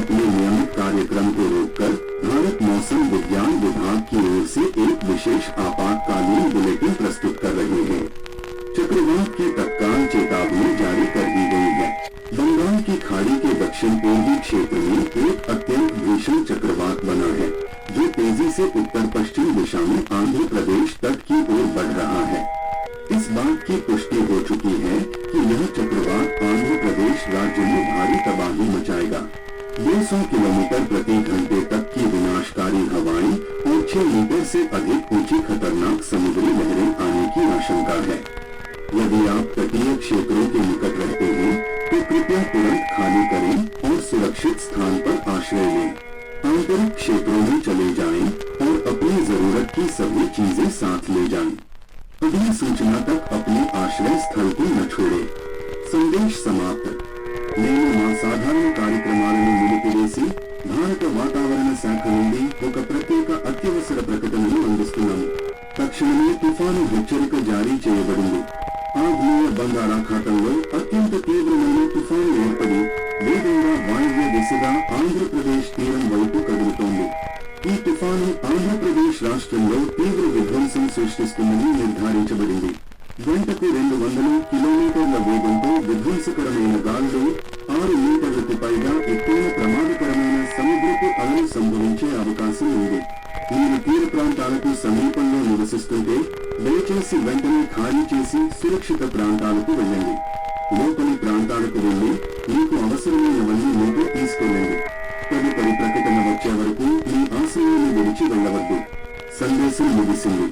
अपने नियमित कार्यक्रम को रोककर भारत मौसम विज्ञान विभाग की ओर से एक विशेष आपातकालीन बुलेटिन प्रस्तुत कर रहे हैं। चक्रवात की तत्काल चेतावनी जारी कर दी गई है। बंगाल की खाड़ी के दक्षिण पूर्वी क्षेत्र में एक अत्यंत भीषण चक्रवात बना है, जो तेजी से उत्तर पश्चिम दिशा में आंध्र प्रदेश तट की ओर बढ़ रहा है। इस बात की पुष्टि हो चुकी है कि यह चक्रवात आंध्र प्रदेश राज्य में भारी तबाही मचाएगा। 200 किलोमीटर प्रति घंटे तक की विनाशकारी हवाएं और 6 मीटर से अधिक ऊंची खतरनाक समुद्री लहरें आने की आशंका है। यदि आप तटीय क्षेत्रों के निकट रहते हैं तो कृपया तुरंत खाली करें और सुरक्षित स्थान पर आश्रय लें। आंतरिक क्षेत्रों में चले जाएं और अपनी जरूरत की सभी चीजें साथ ले जाएं। अगली सूचना तक अपने आश्रय स्थल को न छोड़े। संदेश समाप्त। నేను మా సాధారణ కార్యక్రమాలను నిలిపివేసి భారత వాతావరణ శాఖ నుండి ఒక ప్రత్యేక అత్యవసర ప్రకటనను అందిస్తున్నాము. తక్షణమే తుఫాను హెచ్చరిక జారీ చేయబడింది. ఆగ్నేయ బంగాళాఖాతంలో అత్యంత తీవ్రమైన తుఫాను ఏర్పడి వేగంగా వాయువ్య దిశగా ఆంధ్రప్రదేశ్ తీరం వైపు కదులుతోంది. ఈ తుఫాను ఆంధ్రప్రదేశ్ రాష్ట్రంలో తీవ్ర విధ్వంసం సృష్టిస్తుందని నిర్ధారించబడింది. గంటకు 200 కిలోమీటర్ల వేగంతో విధ్వంసకరమైన గాలులు, 6 మీటర్లకు పైగా ఎత్తైన ప్రమాదకరమైన సముద్రపు అలలు సంభవించే అవకాశం ఉంది. మీరు తీర ప్రాంతాలకు సమీపంలో నివసిస్తుంటే దయచేసి వెంటనే ఖాళీ చేసి సురక్షిత ప్రాంతాలకు వెళ్ళండి. లోపలి ప్రాంతాలకు వెళ్లి మీకు అవసరమైనవన్నీ మీతో తీసుకెళ్ళండి. తదుపరి ప్రకటన వచ్చే వరకు మీ ఆశ్రయాన్ని విడిచి వెళ్ళవద్దు. సందేశం ముగిసింది.